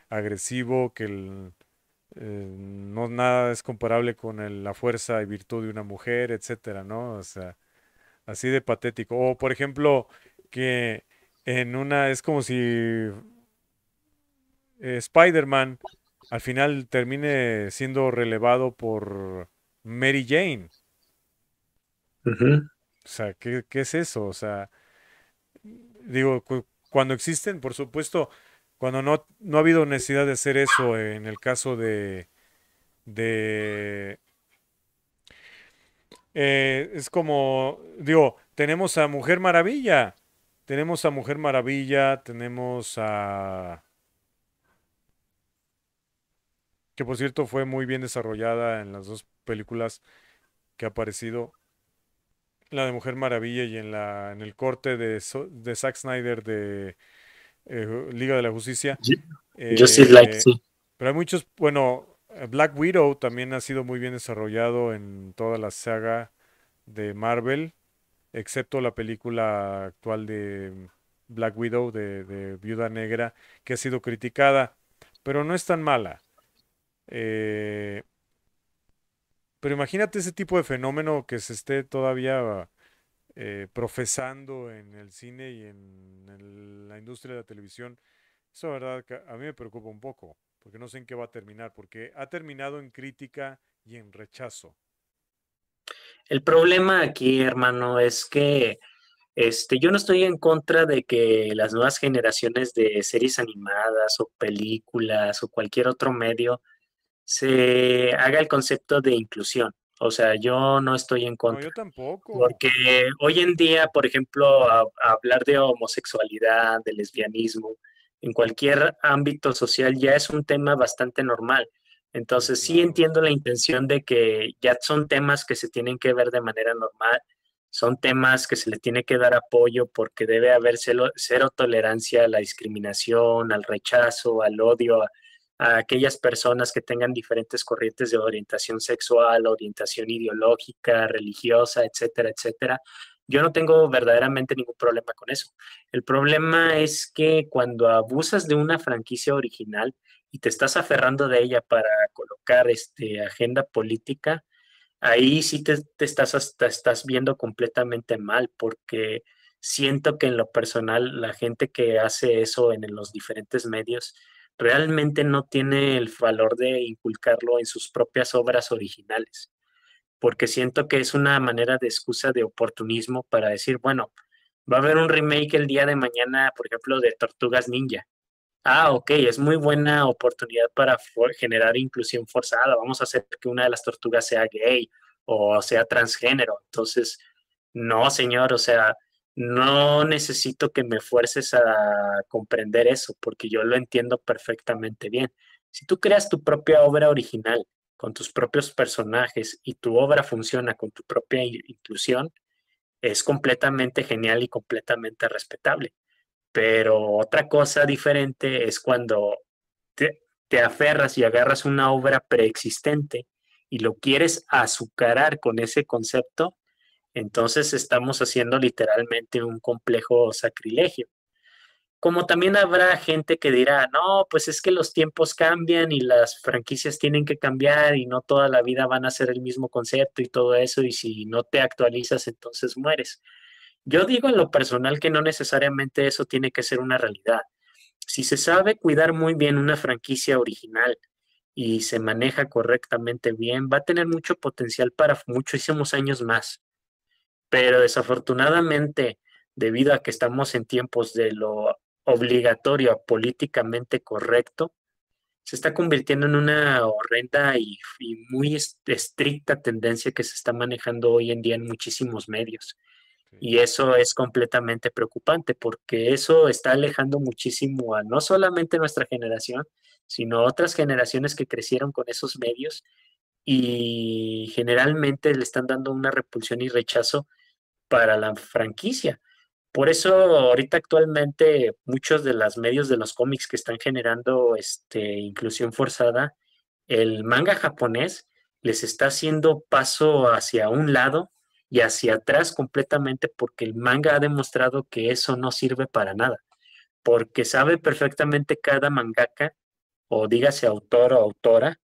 agresivo, que no nada es comparable con la fuerza y virtud de una mujer, etcétera, ¿no? O sea, así de patético. O por ejemplo, que en una es como si Spider-Man al final termine siendo relevado por Mary Jane. Ujú. O sea, ¿qué es eso? O sea, digo, cuando existen, por supuesto, cuando no ha habido necesidad de hacer eso en el caso de es como, digo, tenemos a Mujer Maravilla, tenemos a, que por cierto fue muy bien desarrollada en las dos películas que ha aparecido, la de Mujer Maravilla y en el corte de Zack Snyder de Liga de la Justicia. Justice Like, Eh, sí. pero hay muchos, bueno, Black Widow también ha sido muy bien desarrollado en toda la saga de Marvel, excepto la película actual de Black Widow, de Viuda Negra, que ha sido criticada, pero no es tan mala. Eh, pero imagínate ese tipo de fenómeno que se esté todavía profesando en el cine y en la industria de la televisión. Eso, la verdad, que a mí me preocupa un poco, porque no sé en qué va a terminar, porque ha terminado en crítica y en rechazo. El problema aquí, hermano, es que yo no estoy en contra de que las nuevas generaciones de series animadas o películas o cualquier otro medio se haga el concepto de inclusión. O sea, yo no estoy en No, contra. yo tampoco. Porque hoy en día, por ejemplo, a hablar de homosexualidad, de lesbianismo, en cualquier ámbito social ya es un tema bastante normal. Sí, Entonces, sí claro. entiendo la intención de que ya son temas que se tienen que ver de manera normal, son temas que se le tiene que dar apoyo porque debe haber cero tolerancia a la discriminación, al rechazo, al odio, a aquellas personas que tengan diferentes corrientes de orientación sexual, orientación ideológica, religiosa, etcétera, etcétera. Yo no tengo verdaderamente ningún problema con eso. El problema es que cuando abusas de una franquicia original y te estás aferrando de ella para colocar agenda política, ahí sí te estás viendo completamente mal, porque siento que en lo personal la gente que hace eso en los diferentes medios realmente no tiene el valor de inculcarlo en sus propias obras originales, porque siento que es una manera de excusa de oportunismo para decir, bueno, va a haber un remake el día de mañana, por ejemplo, de Tortugas Ninja. Ok, es muy buena oportunidad para generar inclusión forzada. Vamos a hacer que una de las tortugas sea gay o sea transgénero. Entonces, no, señor, o sea, no necesito que me fuerces a comprender eso, porque yo lo entiendo perfectamente bien. Si tú creas tu propia obra original con tus propios personajes y tu obra funciona con tu propia inclusión, es completamente genial y completamente respetable. Pero otra cosa diferente es cuando te aferras y agarras una obra preexistente y lo quieres azucarar con ese concepto, entonces estamos haciendo literalmente un complejo sacrilegio. Como también habrá gente que dirá, no, pues es que los tiempos cambian y las franquicias tienen que cambiar y no toda la vida van a ser el mismo concepto y todo eso, y si no te actualizas, entonces mueres. Yo digo en lo personal que no necesariamente eso tiene que ser una realidad. Si se sabe cuidar muy bien una franquicia original y se maneja correctamente bien, va a tener mucho potencial para muchísimos años más. Pero desafortunadamente, debido a que estamos en tiempos de lo obligatorio a políticamente correcto, se está convirtiendo en una horrenda y muy estricta tendencia que se está manejando hoy en día en muchísimos medios. Sí. Y eso es completamente preocupante porque eso está alejando muchísimo a no solamente nuestra generación, sino a otras generaciones que crecieron con esos medios y generalmente le están dando una repulsión y rechazo para la franquicia. Por eso ahorita actualmente muchos de los medios de los cómics que están generando inclusión forzada, el manga japonés les está haciendo paso hacia un lado y hacia atrás completamente porque el manga ha demostrado que eso no sirve para nada, porque sabe perfectamente cada mangaka o dígase autor o autora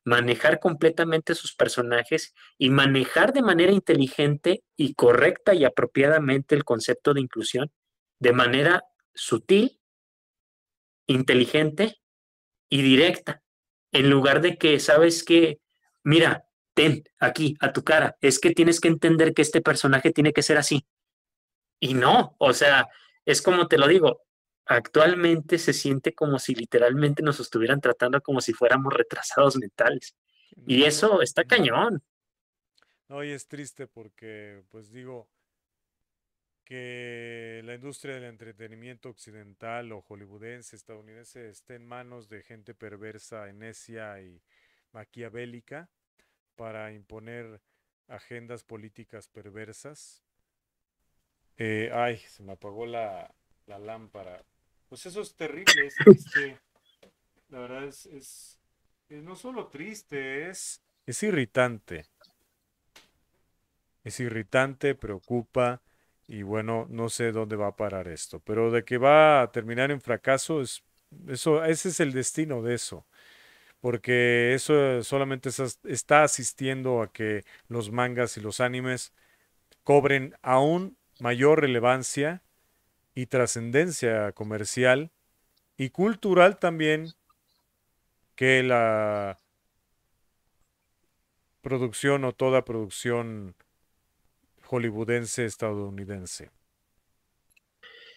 manejar completamente sus personajes y manejar de manera inteligente y correcta y apropiadamente el concepto de inclusión de manera sutil, inteligente y directa, en lugar de que, sabes que, mira, ten aquí a tu cara, es que tienes que entender que este personaje tiene que ser así. Y no, o sea, es como te lo digo, actualmente se siente como si literalmente nos estuvieran tratando como si fuéramos retrasados mentales. Sí, no, Y eso está ujú. cañón. No, y es triste porque, pues digo, que la industria del entretenimiento occidental o hollywoodense, estadounidense, esté en manos de gente perversa, necia y maquiavélica para imponer agendas políticas perversas. Ay, se me apagó la lámpara. Pues eso es terrible, es triste. La verdad es no solo triste, es irritante. Es irritante, preocupa y bueno, no sé dónde va a parar esto, pero de que va a terminar en fracaso eso, ese es el destino de eso, porque eso solamente está asistiendo a que los mangas y los animes cobren aún mayor relevancia y trascendencia comercial y cultural también que la producción o toda producción hollywoodense estadounidense.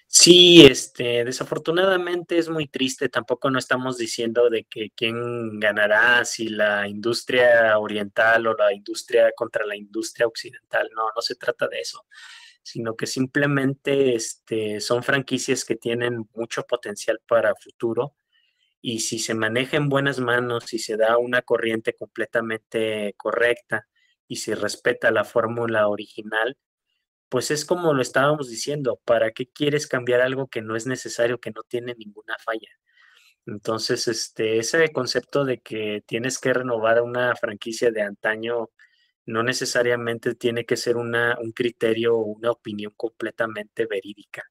Sí, desafortunadamente es muy triste. Tampoco no estamos diciendo de que quién ganará, si la industria oriental o la industria contra la industria occidental. No, no se trata de eso, sino que simplemente son franquicias que tienen mucho potencial para futuro y si se maneja en buenas manos y se da una corriente completamente correcta y se respeta la fórmula original, pues es como lo estábamos diciendo, ¿para qué quieres cambiar algo que no es necesario, que no tiene ninguna falla? Entonces, ese concepto de que tienes que renovar una franquicia de antaño no necesariamente tiene que ser un criterio o una opinión completamente verídica.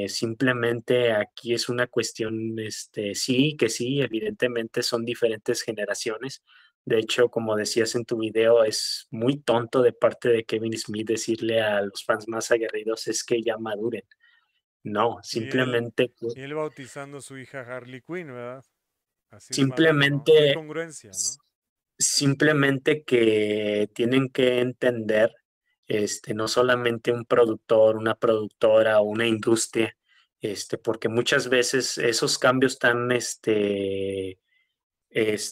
Simplemente aquí es una cuestión, sí, que sí, evidentemente son diferentes generaciones. De hecho, como decías en tu video, es muy tonto de parte de Kevin Smith decirle a los fans más aguerridos es que ya maduren. No, Y él bautizando a su hija Harley Quinn, ¿verdad? Así de maduro, ¿no? Qué simplemente, congruencia, ¿no? simplemente que tienen que entender, no solamente un productor, una productora o una industria, porque muchas veces esos cambios tan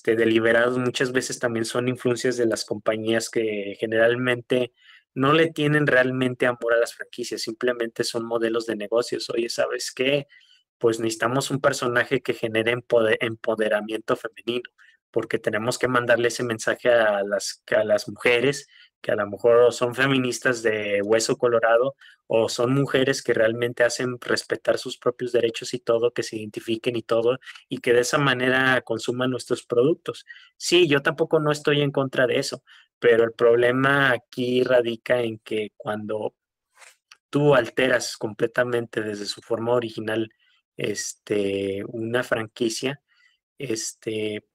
deliberados muchas veces también son influencias de las compañías que generalmente no le tienen realmente amor a las franquicias, simplemente son modelos de negocios. Oye, ¿sabes qué? Pues necesitamos un personaje que genere empoderamiento femenino, porque tenemos que mandarle ese mensaje a las mujeres que a lo mejor son feministas de hueso colorado o son mujeres que realmente hacen respetar sus propios derechos y todo, que se identifiquen y todo, y que de esa manera consuman nuestros productos. Sí, yo tampoco no estoy en contra de eso, pero el problema aquí radica en que cuando tú alteras completamente desde su forma original una franquicia,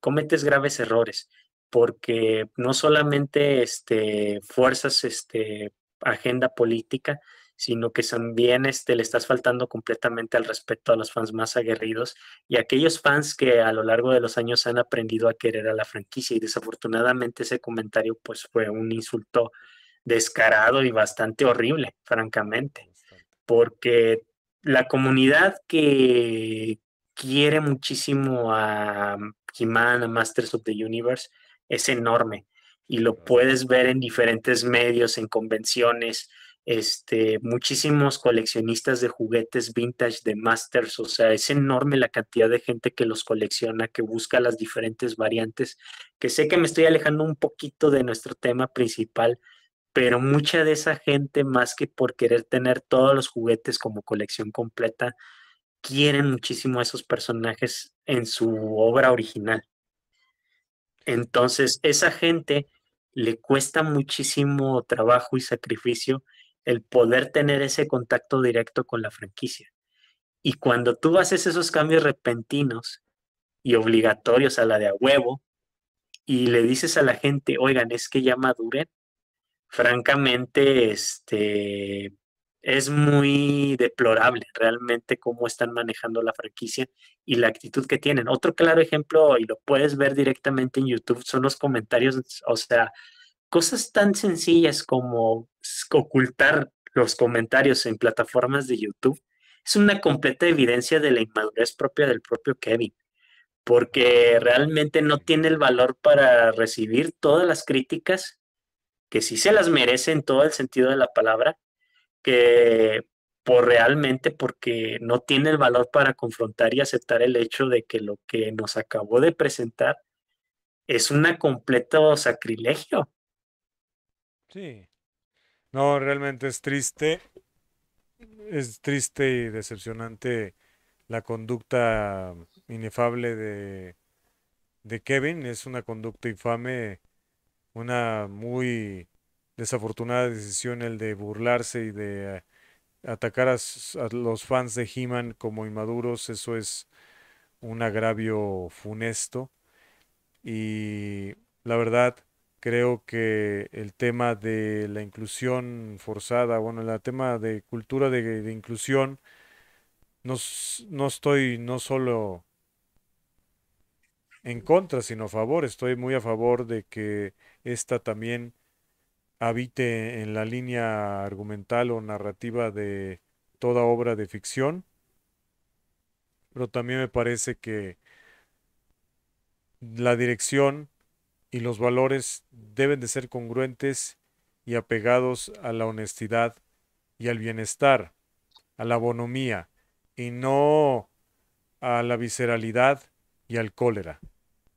cometes graves errores, porque no solamente fuerzas agenda política, sino que también le estás faltando completamente al respeto a los fans más aguerridos y a aquellos fans que a lo largo de los años han aprendido a querer a la franquicia y desafortunadamente ese comentario pues fue un insulto descarado y bastante horrible, francamente, Bastante. porque la comunidad que quiere muchísimo a He-Man, a Masters of the Universe, es enorme y lo Claro. puedes ver en diferentes medios, en convenciones, muchísimos coleccionistas de juguetes vintage de Masters, o sea, es enorme la cantidad de gente que los colecciona, que busca las diferentes variantes, que sé que me estoy alejando un poquito de nuestro tema principal, pero mucha de esa gente, más que por querer tener todos los juguetes como colección completa, quieren muchísimo a esos personajes en su obra original. Entonces, esa gente le cuesta muchísimo trabajo y sacrificio el poder tener ese contacto directo con la franquicia. Y cuando tú haces esos cambios repentinos y obligatorios a la de a huevo, y le dices a la gente, oigan, es que ya maduren, francamente, es muy deplorable realmente cómo están manejando la franquicia y la actitud que tienen. Otro claro ejemplo, y lo puedes ver directamente en YouTube, son los comentarios, o sea, cosas tan sencillas como ocultar los comentarios en plataformas de YouTube. Es una completa evidencia de la inmadurez propia del propio Kevin, porque realmente no Sí. tiene el valor para recibir todas las críticas que sí se las merece en todo el sentido de la palabra, que por realmente porque no tiene el valor para confrontar y aceptar el hecho de que lo que nos acabó de presentar es un completo sacrilegio. Sí. No, realmente es triste y decepcionante la conducta inefable de Kevin. Es una conducta infame, una muy desafortunada decisión el de burlarse y de atacar a los fans de He-Man como inmaduros. Eso es un agravio funesto y la verdad creo que el tema de la inclusión forzada, bueno, el tema de cultura de inclusión, no estoy no solo en contra, sino a favor. Estoy muy a favor de que esta también habite en la línea argumental o narrativa de toda obra de ficción, pero también me parece que la dirección y los valores deben de ser congruentes y apegados a la honestidad y al bienestar, a la bonomía, y no a la visceralidad y al cólera,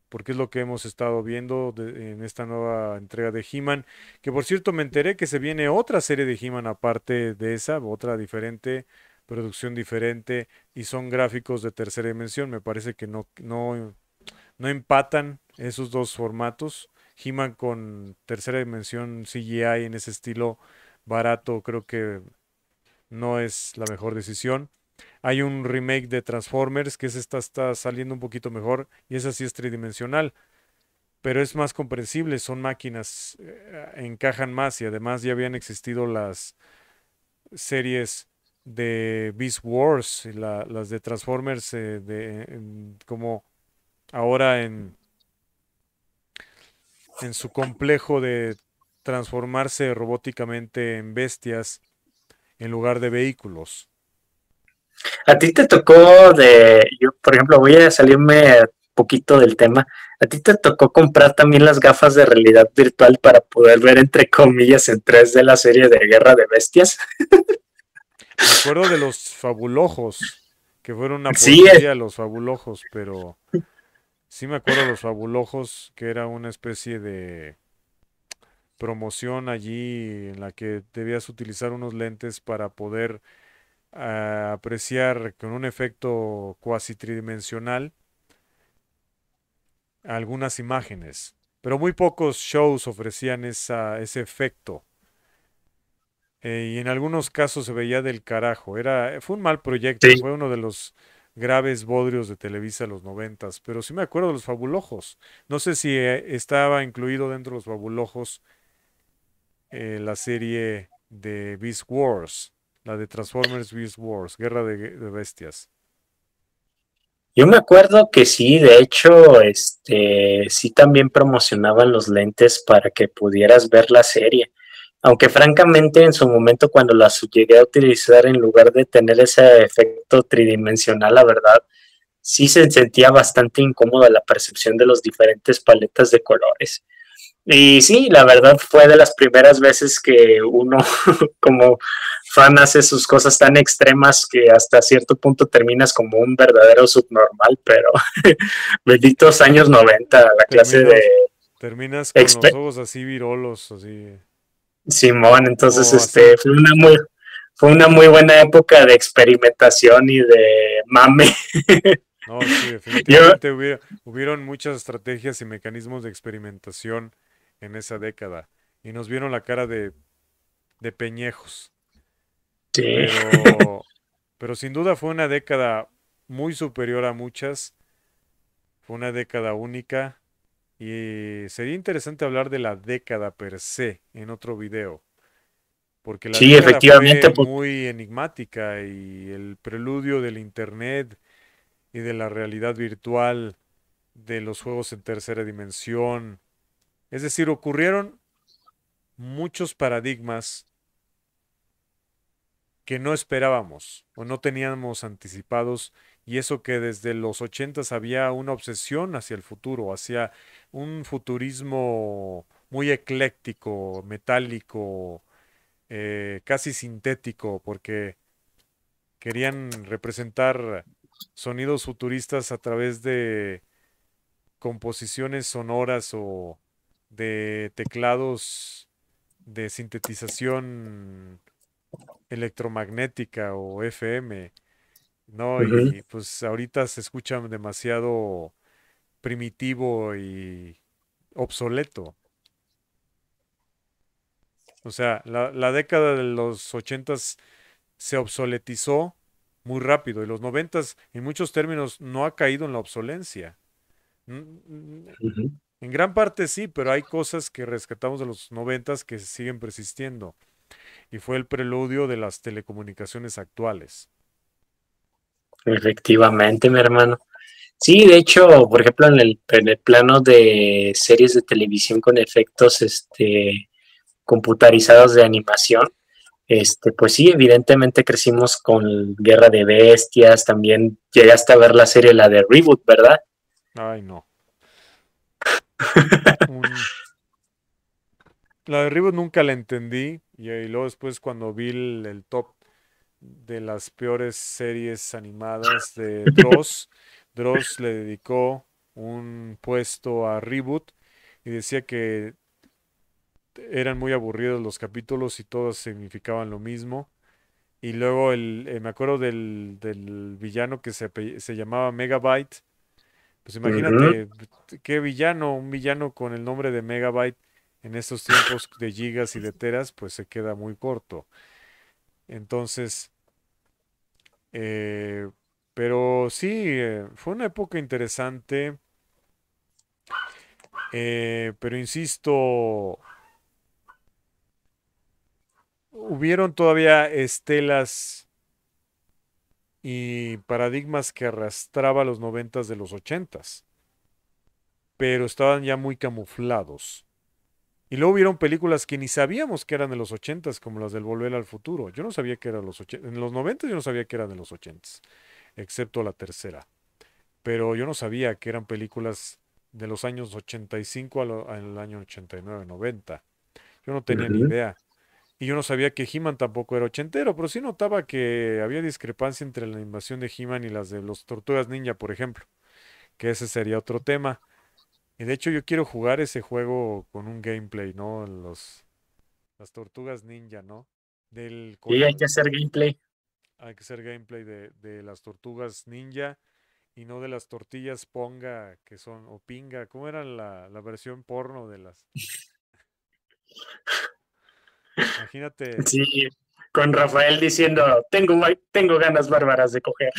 porque es lo que hemos estado viendo en esta nueva entrega de He-Man, que por cierto me enteré que se viene otra serie de He-Man aparte de esa, otra diferente, producción diferente, y son gráficos de tercera dimensión. Me parece que no empatan esos dos formatos. He-Man con tercera dimensión CGI en ese estilo barato creo que no es la mejor decisión. Hay un remake de Transformers que está saliendo un poquito mejor y esa sí es tridimensional, pero es más comprensible, son máquinas, encajan más y además ya habían existido las series de Beast Wars, y las de Transformers, como ahora en su complejo de transformarse robóticamente en bestias en lugar de vehículos. A ti te tocó yo por ejemplo, voy a salirme poquito del tema. ¿A ti te tocó comprar también las gafas de realidad virtual para poder ver, entre comillas, en 3D la serie de Guerra de Bestias? Me acuerdo de los Fabulojos, que fueron una Sí, porquería los Fabulojos, pero sí me acuerdo de los Fabulojos, que era una especie de promoción allí en la que debías utilizar unos lentes para poder apreciar con un efecto cuasi tridimensional algunas imágenes. Pero muy pocos shows ofrecían ese efecto. Y en algunos casos se veía del carajo. Fue un mal proyecto, sí. fue uno de los graves bodrios de Televisa en los noventas, pero sí me acuerdo de los Fabulojos. No sé si estaba incluido dentro de los Fabulojos la serie de Beast Wars, la de Transformers Beast Wars, Guerra de Bestias. Yo me acuerdo que sí, de hecho, sí también promocionaban los lentes para que pudieras ver la serie. Aunque francamente en su momento cuando las llegué a utilizar en lugar de tener ese efecto tridimensional, la verdad, sí se sentía bastante incómoda la percepción de los diferentes paletas de colores. Y sí, la verdad fue de las primeras veces que uno como fan hace sus cosas tan extremas que hasta cierto punto terminas como un verdadero subnormal, pero benditos años 90, la clase de Terminos, terminas con los ojos así virolos, así. Simón, entonces O así. fue una muy buena época de experimentación y de mame. No, sí, Yo, definitivamente hubieron muchas estrategias y mecanismos de experimentación en esa década. Y nos vieron la cara de peñejos. sí, Pero sin duda fue una década muy superior a muchas. Fue una década única. Y sería interesante hablar de la década per se en otro video. Porque la sí, década efectivamente, fue pues, muy enigmática y el preludio del internet y de la realidad virtual, de los juegos en tercera dimensión. Es decir, ocurrieron muchos paradigmas que no esperábamos o no teníamos anticipados, y eso que desde los ochentas había una obsesión hacia el futuro, hacia un futurismo muy ecléctico, metálico, casi sintético, porque querían representar sonidos futuristas a través de composiciones sonoras o de teclados de sintetización electromagnética o FM, ¿no? ujú. Y pues ahorita se escucha demasiado primitivo y obsoleto. O sea, la década de los ochentas se obsoletizó muy rápido y los noventas en muchos términos no ha caído en la obsolencia. Ujú. En gran parte sí, pero hay cosas que rescatamos de los noventas que siguen persistiendo. Y fue el preludio de las telecomunicaciones actuales. Efectivamente, mi hermano. Sí, de hecho, por ejemplo, en el plano de series de televisión con efectos computarizados de animación, pues sí, evidentemente crecimos con Guerra de Bestias, también llegaste a ver la serie, la de Reboot, ¿verdad? Ay, no. Un- La de Reboot nunca la entendí y luego después cuando vi el top de las peores series animadas de Dross, Dross le dedicó un puesto a Reboot y decía que eran muy aburridos los capítulos y todos significaban lo mismo. Y luego me acuerdo del villano que se llamaba Megabyte. Pues Ujú. imagínate qué villano, un villano con el nombre de Megabyte en estos tiempos de gigas y de teras, pues se queda muy corto. Entonces, eh, pero sí, fue una época interesante, pero insisto, hubieron todavía estelas y paradigmas que arrastraba los noventas de los ochentas, pero estaban ya muy camuflados. Y luego hubieron películas que ni sabíamos que eran de los ochentas, como las del Volver al Futuro. Yo no sabía que eran los ochentas. En los noventas yo no sabía que eran de los ochentas, excepto la tercera. Pero yo no sabía que eran películas de los años 85 al año 89, 90. Yo no tenía ni Ujú. idea. Y yo no sabía que He-Man tampoco era ochentero, pero sí notaba que había discrepancia entre la animación de He-Man y las de los Tortugas Ninja, por ejemplo, que ese sería otro tema. Y de hecho yo quiero jugar ese juego con un gameplay, ¿no? Las Tortugas Ninja, ¿no? Y hay que hacer gameplay. Hay que hacer gameplay de las Tortugas Ninja y no de las tortillas Ponga, que son, o Pinga, ¿cómo era la versión porno de las? Imagínate, Sí, con Rafael diciendo, tengo ganas bárbaras de coger.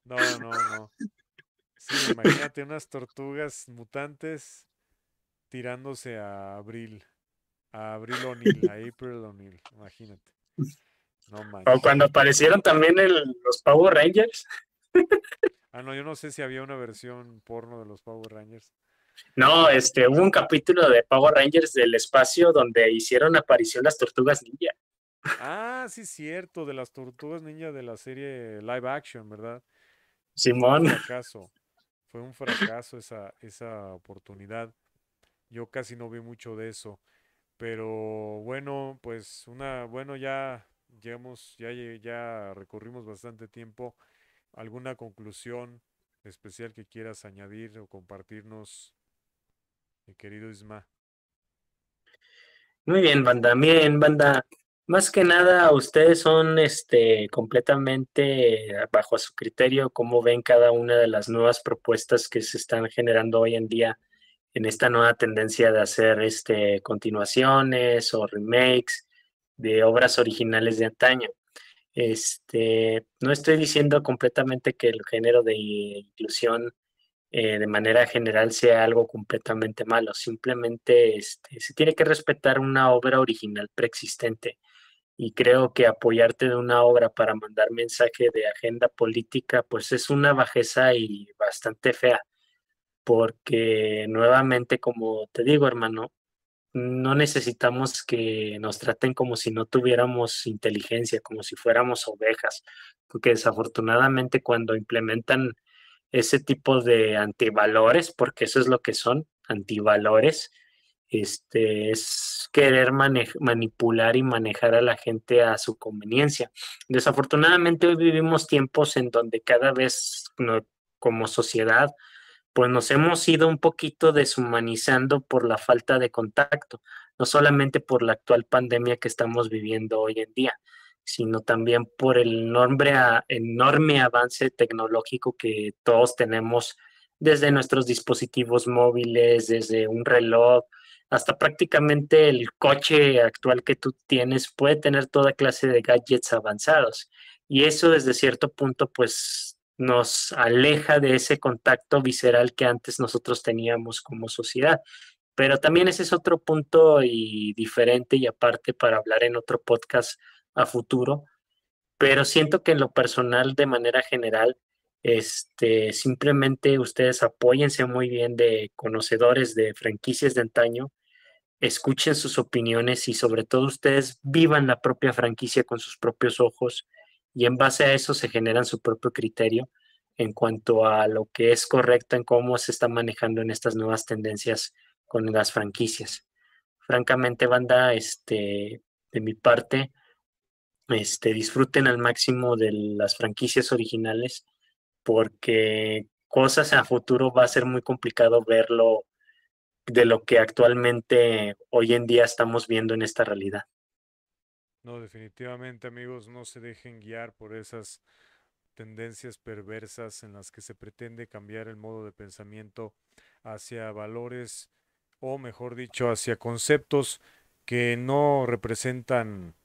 no, no, no. Sí, imagínate unas tortugas mutantes tirándose a Abril O'Neil, a April O'Neil, imagínate. No O manches. cuando aparecieron también los Power Rangers. Ah, no, yo no sé si había una versión porno de los Power Rangers. No, hubo un capítulo de Power Rangers del espacio donde hicieron aparición las tortugas ninja. Ah, sí, cierto, de las tortugas ninja de la serie live action, ¿verdad? Que fue un Simón. fracaso. Fue un fracaso esa oportunidad. Yo casi no vi mucho de eso. Pero bueno, pues bueno, ya llegamos, ya recorrimos bastante tiempo. ¿Alguna conclusión especial que quieras añadir o compartirnos, mi querido Isma? Muy bien, banda. Miren, banda. Más que nada, ustedes son completamente bajo su criterio, cómo ven cada una de las nuevas propuestas que se están generando hoy en día en esta nueva tendencia de hacer continuaciones o remakes de obras originales de antaño. No estoy diciendo completamente que el género de inclusión de manera general sea algo completamente malo, simplemente se tiene que respetar una obra original preexistente y creo que apoyarte de una obra para mandar mensaje de agenda política pues es una bajeza y bastante fea, porque nuevamente, como te digo, hermano, no necesitamos que nos traten como si no tuviéramos inteligencia, como si fuéramos ovejas, porque desafortunadamente cuando implementan ese tipo de antivalores, porque eso es lo que son, antivalores, es querer manipular y manejar a la gente a su conveniencia. Desafortunadamente hoy vivimos tiempos en donde cada vez como sociedad pues nos hemos ido un poquito deshumanizando por la falta de contacto, no solamente por la actual pandemia que estamos viviendo hoy en día, sino también por el enorme avance tecnológico que todos tenemos desde nuestros dispositivos móviles, desde un reloj, hasta prácticamente el coche actual que tú tienes puede tener toda clase de gadgets avanzados. Y eso desde cierto punto, pues nos aleja de ese contacto visceral que antes nosotros teníamos como sociedad. Pero también ese es otro punto y diferente y aparte para hablar en otro podcast a futuro. Pero siento que en lo personal, de manera general, simplemente ustedes apóyense muy bien de conocedores de franquicias de antaño, escuchen sus opiniones y sobre todo ustedes vivan la propia franquicia con sus propios ojos y en base a eso se generan su propio criterio en cuanto a lo que es correcto en cómo se está manejando en estas nuevas tendencias con las franquicias. Francamente, banda, de mi parte, disfruten al máximo de las franquicias originales porque cosas a futuro va a ser muy complicado verlo de lo que actualmente hoy en día estamos viendo en esta realidad. No, definitivamente, amigos, no se dejen guiar por esas tendencias perversas en las que se pretende cambiar el modo de pensamiento hacia valores o, mejor dicho, hacia conceptos que no representan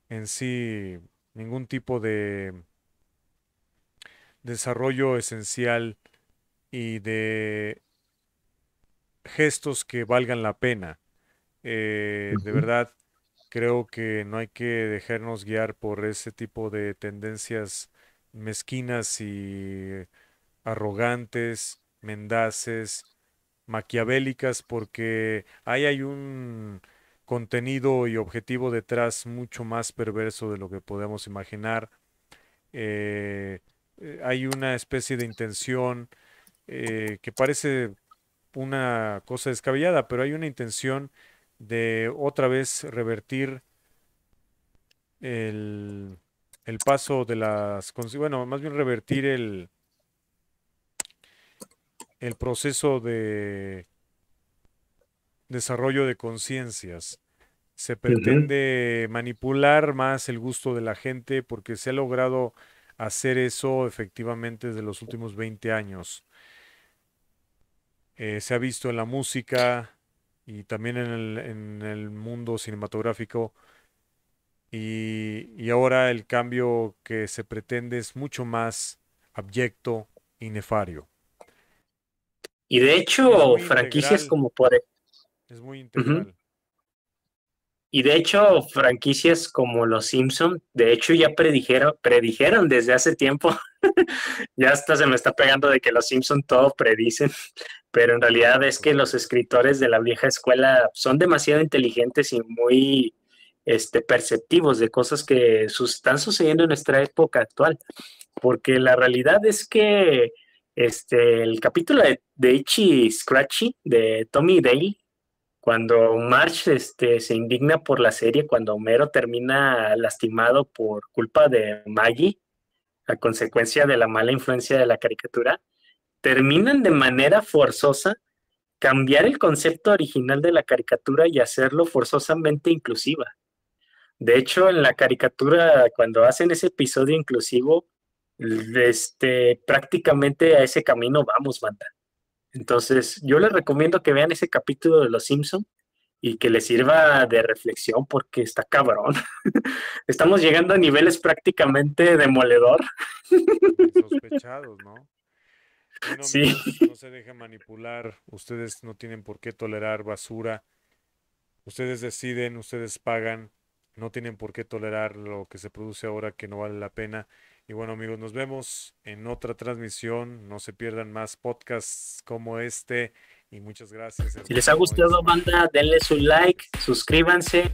en sí ningún tipo de desarrollo esencial y de gestos que valgan la pena. De Ujú. verdad, creo que no hay que dejarnos guiar por ese tipo de tendencias mezquinas y arrogantes, mendaces, maquiavélicas, porque ahí hay un contenido y objetivo detrás mucho más perverso de lo que podemos imaginar. Eh, Hay una especie de intención que parece una cosa descabellada, pero hay una intención de otra vez revertir el, el paso de bueno, más bien revertir el proceso de desarrollo de conciencias. Se Ujú. pretende manipular más el gusto de la gente porque se ha logrado hacer eso efectivamente desde los últimos 20 años. Se ha visto en la música y también en el mundo cinematográfico y ahora el cambio que se pretende es mucho más abyecto y nefario. Y de Y es hecho, muy franquicias integral, como por... es muy Ujú. integral. Y de hecho, franquicias como Los Simpson, de hecho ya predijeron desde hace tiempo, ya hasta se me está pegando de que Los Simpson todo predicen, pero en realidad es que los escritores de la vieja escuela son demasiado inteligentes y muy perceptivos de cosas que están sucediendo en nuestra época actual, porque la realidad es que el capítulo de Itchy Scratchy de Tommy Daly, cuando Marge se indigna por la serie, cuando Homero termina lastimado por culpa de Maggie, a consecuencia de la mala influencia de la caricatura, terminan de manera forzosa cambiar el concepto original de la caricatura y hacerlo forzosamente inclusiva. De hecho, en la caricatura, cuando hacen ese episodio inclusivo, prácticamente a ese camino vamos, banda. Entonces, yo les recomiendo que vean ese capítulo de Los Simpson y que les sirva de reflexión porque está cabrón. Estamos llegando a niveles prácticamente demoledor. Insospechados, ¿no? Bueno, Sí, amigos, no se dejen manipular. Ustedes no tienen por qué tolerar basura. Ustedes deciden, ustedes pagan. No tienen por qué tolerar lo que se produce ahora que no vale la pena. Y bueno, amigos, nos vemos en otra transmisión. No se pierdan más podcasts como este. Y muchas gracias, si les ha hermano gustado, Ismael. banda, denle su like, suscríbanse